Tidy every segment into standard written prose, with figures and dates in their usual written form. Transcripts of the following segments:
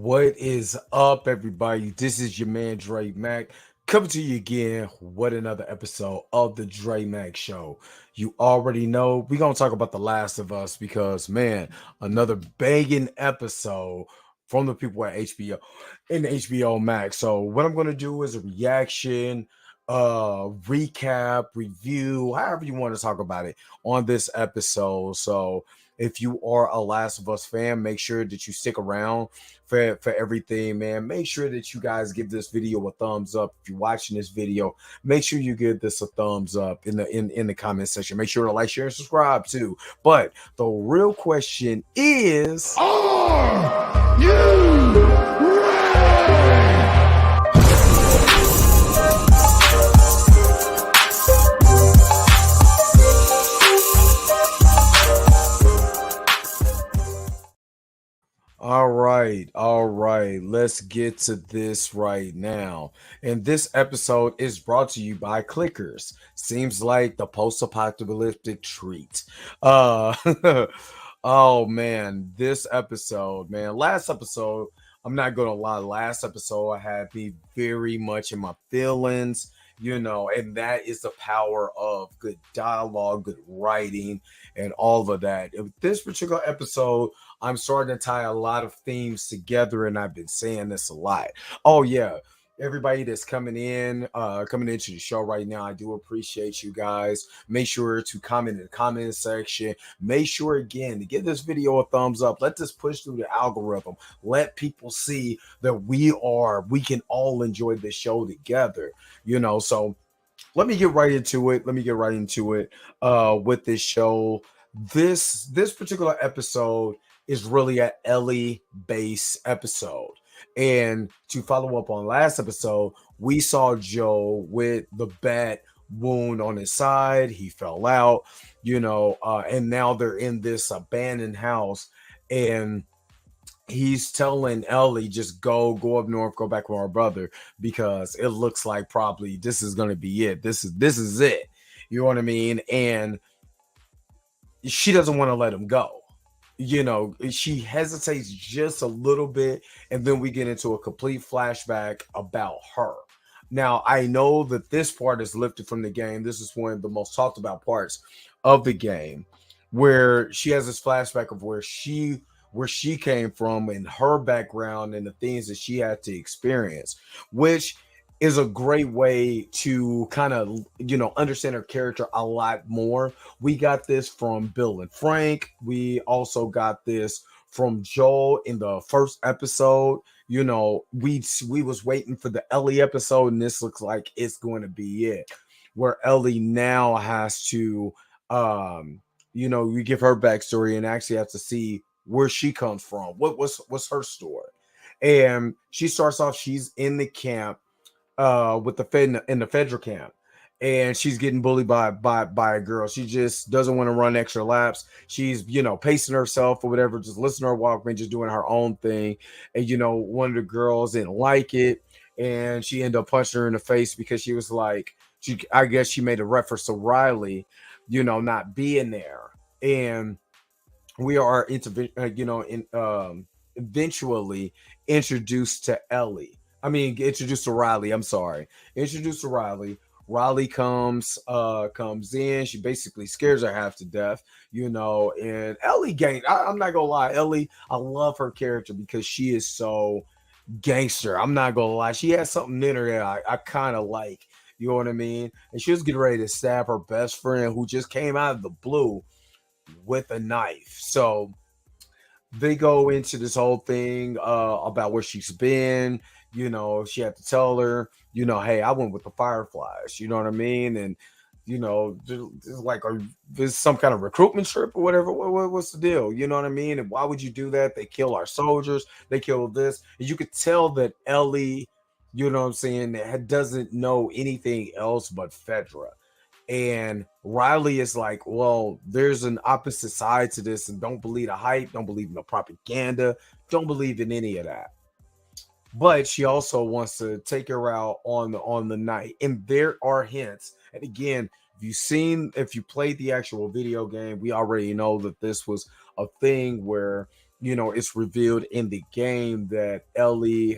What is up, everybody? This is your man Dre Mac coming to you again with another episode of the Dre Mac Show. You already know we're gonna talk about The Last of Us because another banging episode from the people at HBO and HBO Max. So what I'm gonna do is a reaction, recap, review, however you want to talk about it on this episode. So if you are a Last of Us fan, make sure that you stick around for everything, man. Make sure that you guys give this video a thumbs up. If you're watching this video, make sure you give this a thumbs up in the comment section. Make sure to like, share, and subscribe too. But the real question is, Are you ready? all right. Let's get to this right now. And this episode is brought to you by Clickers. Seems like the post-apocalyptic treat. Uh oh man, this episode, man. Last episode, I'm not gonna lie, last episode I had me very much in my feelings, and that is the power of good dialogue, good writing, and all of that. This particular episode, I'm starting to tie a lot of themes together, and I've been saying this a lot. Oh yeah, everybody that's coming into the show right now, I do appreciate you guys. Make sure to comment in the comment section. Make sure again to give this video a thumbs up. Let this push through the algorithm. Let people see that we can all enjoy this show together. So let me get right into it. With this show. This particular episode is really an Ellie base episode. And to follow up on last episode, we saw Joe with the bat wound on his side. He fell out, and now they're in this abandoned house, and he's telling Ellie, just go up north, go back with our brother, because it looks like probably this is gonna be it. This is it. You know what I mean? And she doesn't want to let him go. She hesitates just a little bit, and then we get into a complete flashback about her. Now, I know that this part is lifted from the game. This is one of the most talked about parts of the game, where she has this flashback of where she came from and her background and the things that she had to experience, which is a great way to kind of understand her character a lot more. We got this from Bill and Frank. We also got this from Joel in the first episode. We was waiting for the Ellie episode, and this looks like it's going to be it, where Ellie now has to we give her backstory and actually have to see where she comes from. What's her story? And she starts off, she's in the camp, with the Fed in the federal camp, and she's getting bullied by a girl. She just doesn't want to run extra laps. She's pacing herself or whatever, just listening to her Walkman, just doing her own thing. And one of the girls didn't like it, and she ended up punching her in the face because she was like, I guess she made a reference to Riley, not being there. And we are eventually introduced to Ellie. I mean, introduced to Riley. I'm sorry, introduced to Riley. Riley comes in. She basically scares her half to death, And Ellie gang. I'm not gonna lie, Ellie. I love her character because she is so gangster. I'm not gonna lie, she has something in her that I kind of like. You know what I mean? And she was getting ready to stab her best friend, who just came out of the blue with a knife. So they go into this whole thing about where she's been. She had to tell her, hey, I went with the Fireflies. You know what I mean? And it's like, this some kind of recruitment trip or whatever. What's the deal? You know what I mean? And why would you do that? They kill our soldiers. They kill this. And you could tell that Ellie, you know what I'm saying, doesn't know anything else but Fedra. And Riley is like, well, there's an opposite side to this, and don't believe the hype, don't believe in the propaganda, don't believe in any of that. But she also wants to take her out on the night. And there are hints. And again, if you played the actual video game, we already know that this was a thing where it's revealed in the game that Ellie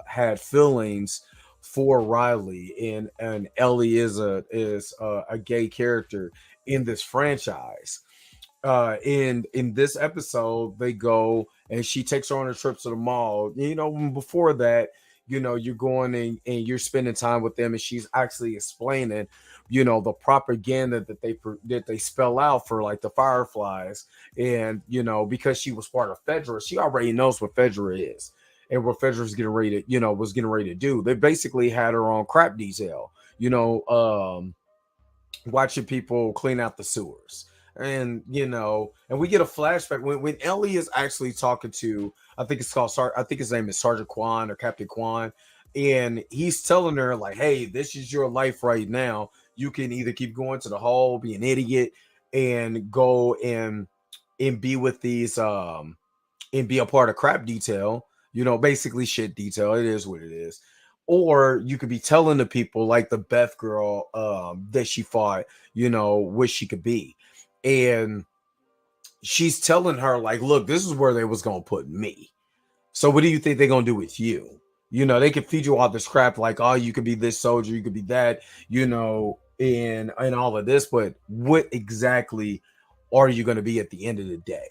had feelings for Riley, and Ellie is a gay character in this franchise. In this episode, they go and she takes her on a trip to the mall. Before that, you're going and you're spending time with them, and she's actually explaining, the propaganda that they spell out for like the Fireflies, and because she was part of Fedra, she already knows what Fedra is and what Fedra's getting ready to, was getting ready to do. They basically had her on crap detail, watching people clean out the sewers. And we get a flashback when Ellie is actually talking to, I think it's called I think his name is Sergeant Quan or Captain Quan, and he's telling her like, hey, this is your life right now. You can either keep going to the hall, be an idiot, and go and be with these and be a part of crap detail, basically shit detail. It is what it is. Or you could be telling the people like the Beth girl that she fought, what she could be. And she's telling her, like, look, this is where they was gonna put me. So what do you think they're gonna do with you? They can feed you all this crap, like, oh, you could be this soldier, you could be that, and all of this, but what exactly are you gonna be at the end of the day?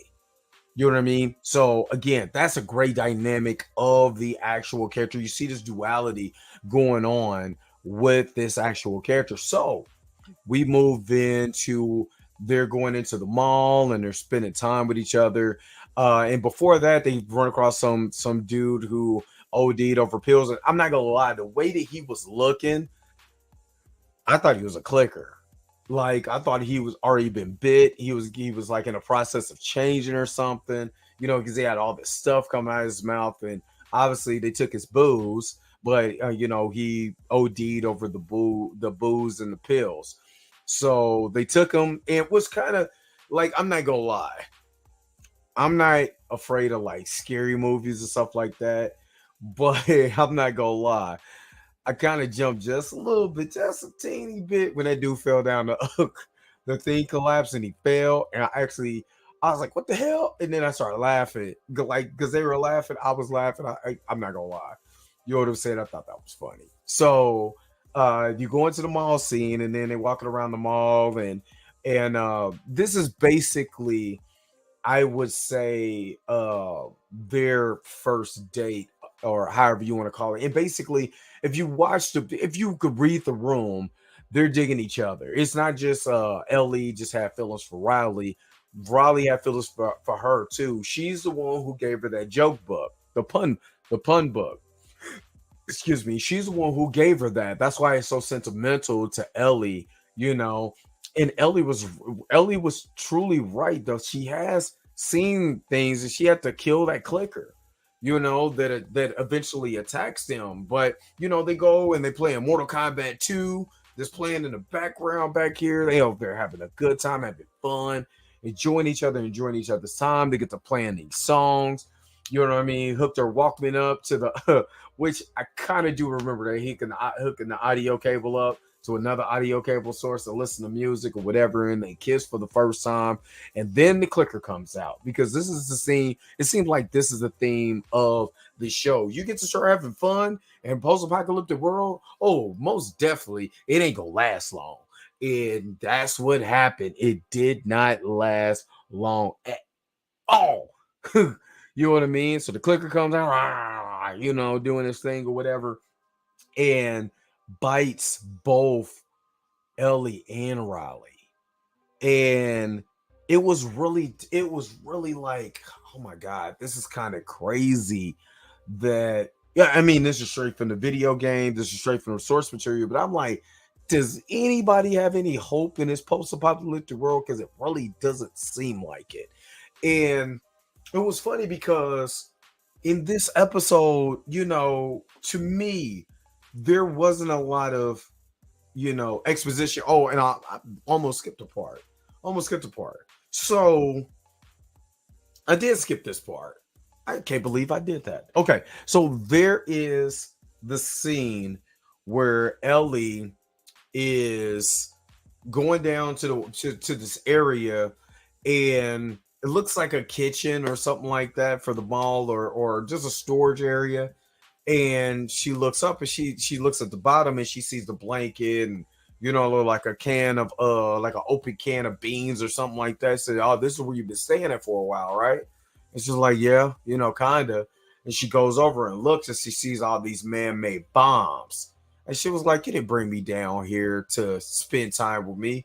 You know what I mean? So again, that's a great dynamic of the actual character. You see this duality going on with this actual character. So we move into, they're going into the mall and they're spending time with each other. And before that, they run across some dude who OD'd over pills. And I'm not gonna lie, the way that he was looking, I thought he was a clicker. Like, I thought he was already been bit. He was like in a process of changing or something, because he had all this stuff coming out of his mouth, and obviously they took his booze, but he OD'd over the booze and the pills. So they took him, and it was kind of like, I'm not gonna lie, I'm not afraid of like scary movies and stuff like that, but I'm not gonna lie, I kind of jumped just a little bit, just a teeny bit, when that dude fell down the thing collapsed and he fell. And I was like, what the hell? And then I started laughing, like, because they were laughing. I was laughing. I'm not going to lie. You would have said, I thought that was funny. So you go into the mall scene, and then they're walking around the mall. And this is basically, I would say, their first date, or however you want to call it. And basically, if you could read the room, they're digging each other. It's not just Ellie just had feelings for Riley. Riley had feelings for her too. She's the one who gave her that joke book, the pun book. Excuse me. She's the one who gave her that. That's why it's so sentimental to Ellie, And Ellie was truly right, though. She has seen things, and she had to kill that clicker, that eventually attacks them. But they go and they play in Mortal Kombat 2. That's playing in the background back here. They're having a good time, having fun, enjoying each other's time. They get to playing these songs. You know what I mean? Hooked their Walkman up to the, which I kind of do remember that hooking the audio cable up to another audio cable source to listen to music or whatever, and they kiss for the first time, and then the clicker comes out, because this is the scene. It seems like this is the theme of the show. You get to start having fun and post-apocalyptic world. Oh, most definitely, it ain't gonna last long, and that's what happened. It did not last long at all. You know what I mean? So the clicker comes out, doing this thing or whatever, and bites both Ellie and Riley. And it was really like, oh my God, this is kind of crazy that, yeah, I mean, this is straight from the video game, this is straight from the source material, but I'm like, does anybody have any hope in this post-apocalyptic world? Because it really doesn't seem like it. And it was funny because in this episode, to me, there wasn't a lot of, exposition. Oh, and I almost skipped a part. So I did skip this part. I can't believe I did that. Okay, so there is the scene where Ellie is going down to this area, and it looks like a kitchen or something like that for the mall, or just a storage area. And she looks up and she looks at the bottom and she sees the blanket and like a can of like an open can of beans or something like that. Said, "Oh, this is where you've been staying at for a while, right?" And she's like, "Yeah, kinda." And she goes over and looks and she sees all these man-made bombs. And she was like, "You didn't bring me down here to spend time with me.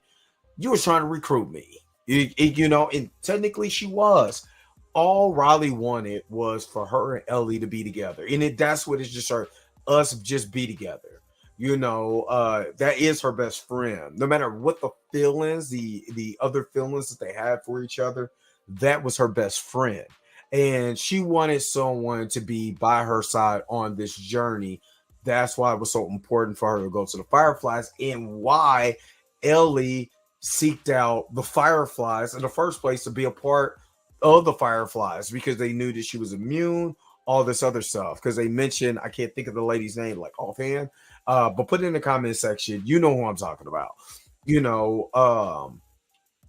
You were trying to recruit me." And technically she was. All Riley wanted was for her and Ellie to be together. And that's what it's just her, us just be together. That is her best friend. No matter what the feelings, the other feelings that they had for each other, that was her best friend. And she wanted someone to be by her side on this journey. That's why it was so important for her to go to the Fireflies, and why Ellie seeked out the Fireflies in the first place, to be a part of the Fireflies, because they knew that she was immune, all this other stuff. Because they mentioned, I can't think of the lady's name like offhand, but put it in the comment section. You know who I'm talking about.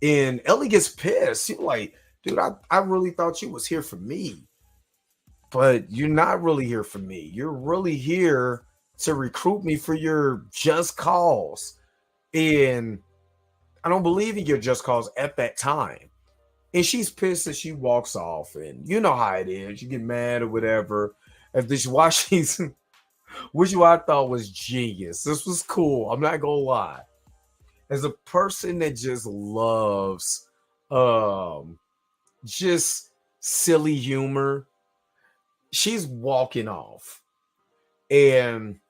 And Ellie gets pissed. She's like, "Dude, I really thought you was here for me, but you're not really here for me. You're really here to recruit me for your just cause. And I don't believe in your just cause at that time." And she's pissed that she walks off. And you know how it is. You get mad or whatever. If this why she's which I thought was genius. This was cool. I'm not gonna lie. As a person that just loves just silly humor, she's walking off. And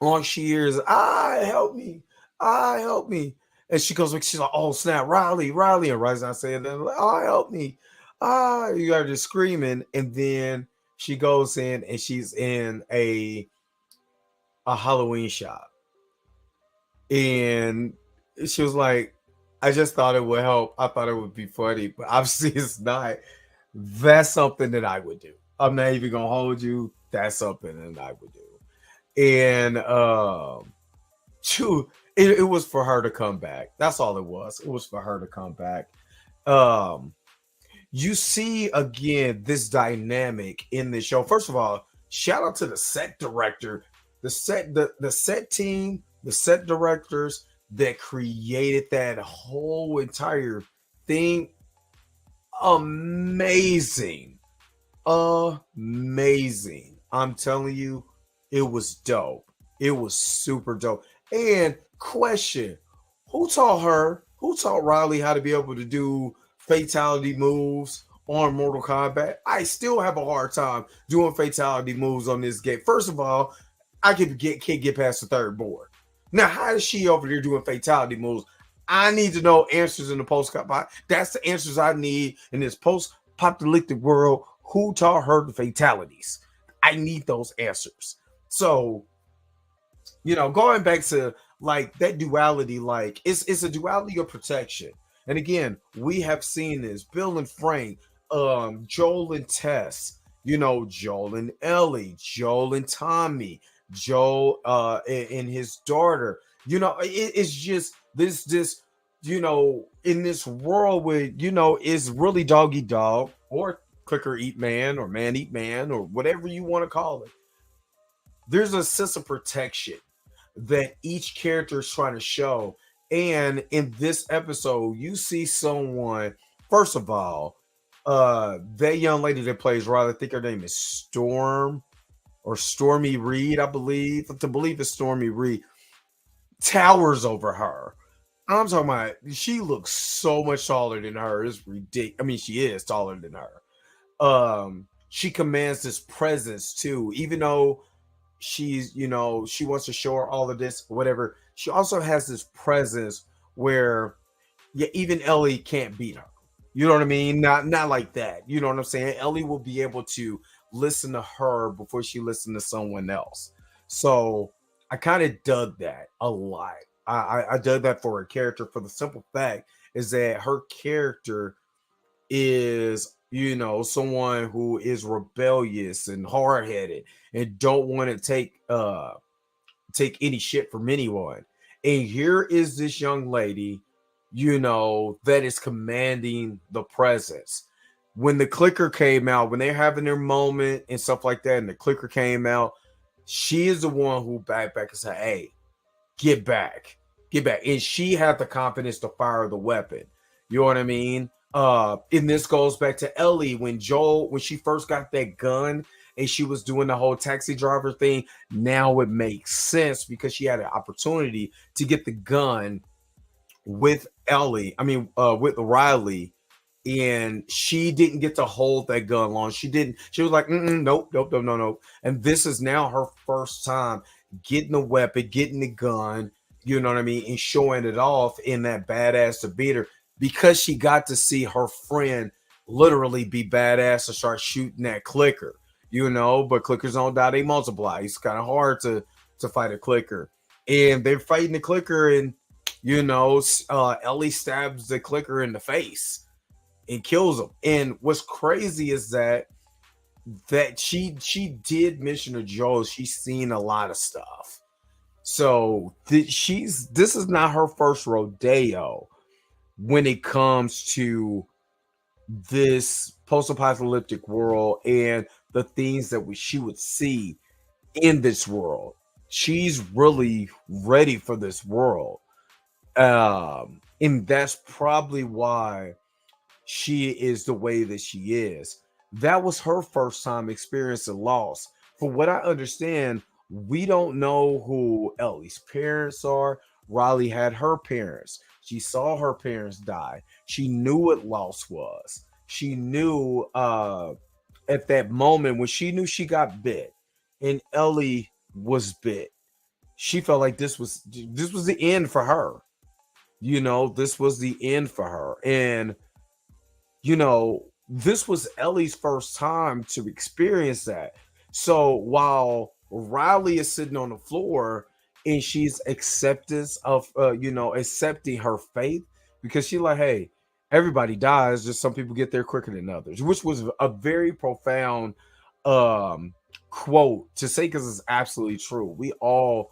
all she hears, help me. Help me." And she goes, she's like, "Oh, snap, Riley, Riley." And Riley's not saying that, like, help me. You got her screaming. And then she goes in and she's in a Halloween shop. And she was like, "I just thought it would help. I thought it would be funny, but obviously it's not." That's something that I would do. I'm not even gonna hold you. That's something that I would do. And it was for her to come back. That's all it was. It was for her to come back. You see again this dynamic in the show. First of all, shout out to the set director, the set team, the set directors that created that whole entire thing. Amazing. Amazing. I'm telling you, it was dope. It was super dope. And question, who taught Riley how to be able to do fatality moves on Mortal Kombat? I still have a hard time doing fatality moves on this game. First of all, can't get past the third board. Now, how is she over there doing fatality moves? I need to know answers in the post-apocalyptic. That's the answers I need in this post-apocalyptic world. Who taught her the fatalities? I need those answers. So, going back to like that duality, like it's a duality of protection. And again, we have seen this. Bill and Frank, Joel and Tess, Joel and Ellie, Joel and Tommy, Joel and his daughter. It's just this in this world where is really dog eat dog, or clicker eat man, or man eat man, or whatever you want to call it. There's a sense of protection that each character is trying to show. And in this episode, you see someone, first of all, that young lady that plays Riley, I think her name is Storm or Stormy Reed, I believe. To believe it's Stormy Reed, towers over her. I'm talking about, she looks so much taller than her. It's ridiculous. I mean, she is taller than her. She commands this presence too, even though she's, she wants to show her all of this, whatever. She also has this presence where, yeah, even Ellie can't beat her. You know what I mean? Not like that. You know what I'm saying? Ellie will be able to listen to her before she listens to someone else. So I kind of dug that a lot. I dug that for her character, for the simple fact is that her character is, someone who is rebellious and hard-headed and don't want to take any shit from anyone. And here is this young lady, that is commanding the presence. When the clicker came out, when they're having their moment and stuff like that, and the clicker came out, she is the one who back and said, "Hey, get back, get back," and she had the confidence to fire the weapon. You know what I mean? And this goes back to Ellie when she first got that gun and she was doing the whole taxi driver thing. Now it makes sense because she had an opportunity to get the gun with with Riley, and she didn't get to hold that gun long. She didn't. She was like, nope, nope, nope, no, no. And this is now her first time getting the weapon, getting the gun. You know what I mean, and showing it off in that badass to beat her because she got to see her friend literally be badass and start shooting that clicker. But clickers don't die; they multiply. It's kind of hard to fight a clicker, and they're fighting the clicker and. Ellie stabs the clicker in the face and kills him. And what's crazy is that she did mention to Joel she's seen a lot of stuff. So this is not her first rodeo when it comes to this post-apocalyptic world and the things that she would see in this world. She's really ready for this world. And that's probably why she is the way that she is. That was her first time experiencing loss. From what I understand, we don't know who Ellie's parents are. Riley had her parents. She saw her parents die. She knew what loss was. She knew at that moment when she knew she got bit and Ellie was bit. She felt like this was the end for her. This was the end for her. And, this was Ellie's first time to experience that. So while Riley is sitting on the floor and she's accepting her fate because she's like, hey, everybody dies, just some people get there quicker than others, which was a very profound quote to say because it's absolutely true. We all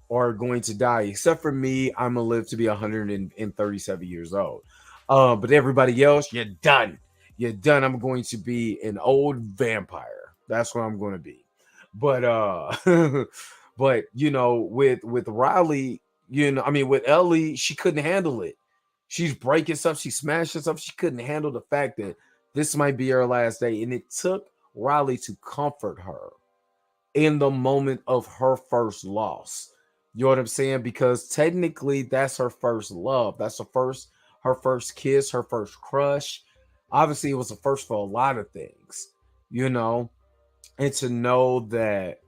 are going to die, except for me. I'm gonna live to be 137 years old. But everybody else, you're done. You're done. I'm going to be an old vampire. That's what I'm going to be. But but with Riley, with Ellie, she couldn't handle it. She's breaking stuff. She's smashing stuff. She couldn't handle the fact that this might be her last day, and it took Riley to comfort her in the moment of her first loss. You know what I'm saying? Because technically that's her first love. That's her first kiss, her first crush. Obviously, it was the first for a lot of things, and to know that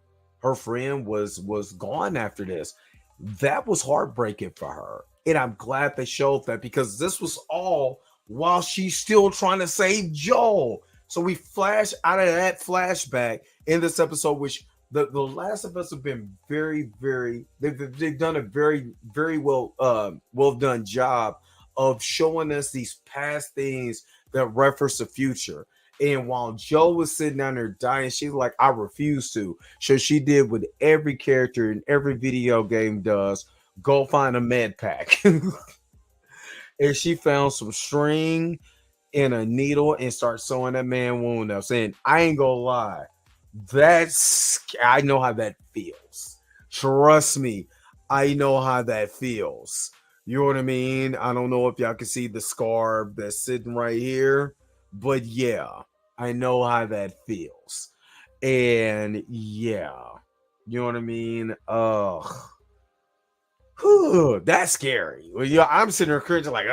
her friend was gone after this, that was heartbreaking for her. And I'm glad they showed that because this was all while she's still trying to save Joel. So we flash out of that flashback in this episode, which the last of us have been very, very, they've done a very, very well done job of showing us these past things that reference the future. And while Joe was sitting down there dying, she's like, I refuse to. So she did what every character in every video game does: go find a med pack. And she found some string and a needle and start sewing that man wound up. Saying, I ain't gonna lie, I know how that feels. Trust me, I know how that feels. You know what I mean? I don't know if y'all can see the scar that's sitting right here, but yeah, I know how that feels. And yeah, you know what I mean? That's scary. Well, I'm sitting there cringing like,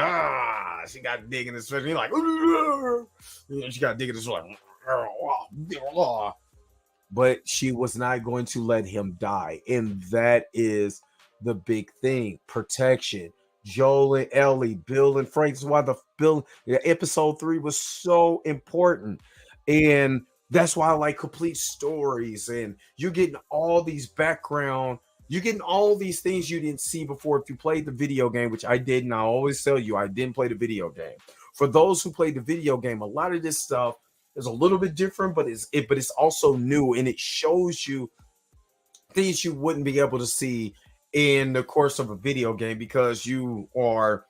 she got digging this. And like, she got digging this like, but she was not going to let him die. And that is the big thing: protection. Joel and Ellie, Bill and Frank. That's why episode 3 was so important. And that's why I like complete stories. And you're getting all these background. You're getting all these things you didn't see before if you played the video game, which I didn't. I always tell you I didn't play the video game. For those who played the video game, a lot of this stuff is a little bit different, but it's also new, and it shows you things you wouldn't be able to see in the course of a video game because you are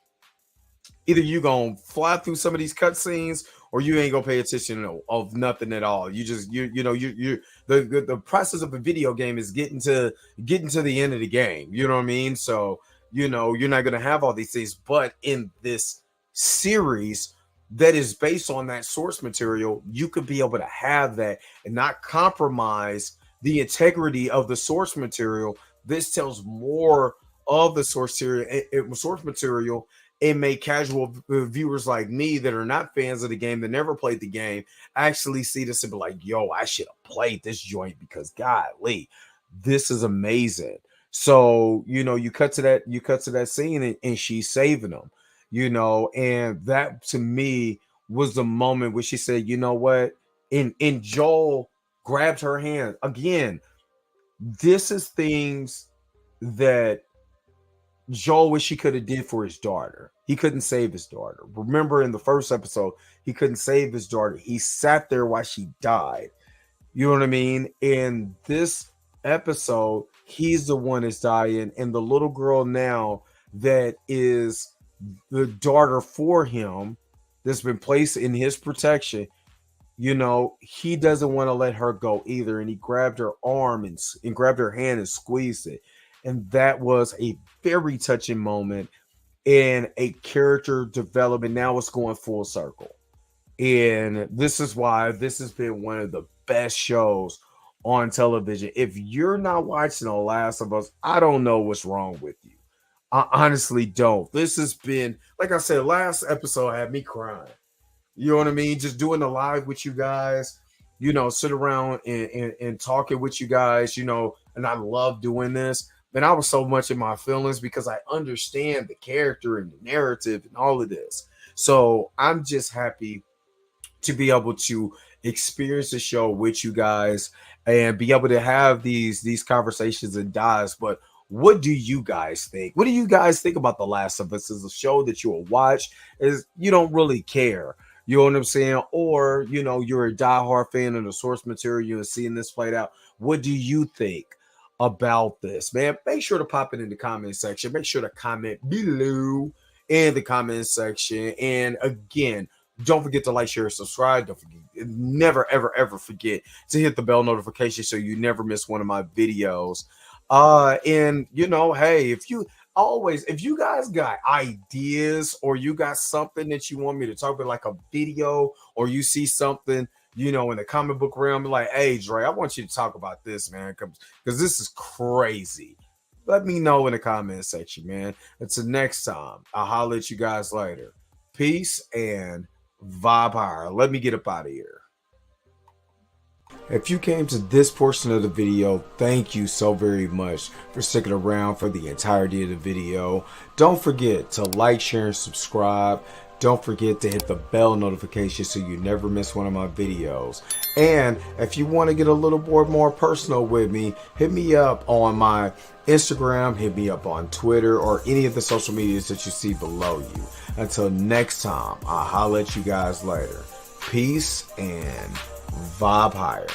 either you gonna fly through some of these cutscenes or you ain't gonna pay attention of nothing at all. You just you know you the process of a video game is getting to the end of the game. You know what I mean? So you know you're not gonna have all these things, but in this series that is based on that source material, you could be able to have that and not compromise the integrity of the source material. This tells more of the source material and make casual viewers like me that are not fans of the game, that never played the game, actually see this and be like, yo, I should have played this joint because golly, this is amazing. So, you know, you cut to that scene and she's saving them, you know, and that to me was the moment where she said, you know what? And Joel grabbed her hand. Again, this is things that Joel wish he could have did for his daughter. He couldn't save his daughter. Remember in the first episode, he couldn't save his daughter. He sat there while she died. You know what I mean? In this episode, he's the one that's dying, and the little girl now that is the daughter for him, that's been placed in his protection. You know, he doesn't want to let her go either, and he grabbed her arm and grabbed her hand and squeezed it. And that was a very touching moment in a character development. Now it's going full circle. And this is why this has been one of the best shows on television. If you're not watching The Last of Us, I don't know what's wrong with you. I honestly don't. This has been, like I said, last episode had me crying. You know what I mean? Just doing the live with you guys, you know, sit around and talking with you guys, you know, and I love doing this. And I was so much in my feelings because I understand the character and the narrative and all of this. So I'm just happy to be able to experience the show with you guys and be able to have these conversations and dives. But what do you guys think? What do you guys think about The Last of Us? Is a show that you will watch? Is you don't really care? You know what I'm saying? Or, you know, you're a diehard fan of the source material and seeing this played out. What do you think about this, man? Make sure to pop it in the comment section. Make sure to comment below in the comment section. And again, don't forget to like, share, subscribe. Don't forget, never, ever, ever forget to hit the bell notification so you never miss one of my videos. And you know, hey, if you guys got ideas or you got something that you want me to talk about, like a video, or you see something, you know, in the comic book realm, like, hey, Dre, I want you to talk about this, man, because this is crazy. Let me know in the comment section, man. Until next time, I'll holler at you guys later. Peace and vibe higher. Let me get up out of here. If you came to this portion of the video, thank you so very much for sticking around for the entirety of the video. Don't forget to like, share, and subscribe. Don't forget to hit the bell notification so you never miss one of my videos. And if you want to get a little more personal with me, hit me up on my Instagram, hit me up on Twitter, or any of the social medias that you see below you. Until next time, I'll holler at you guys later. Peace and vibe higher.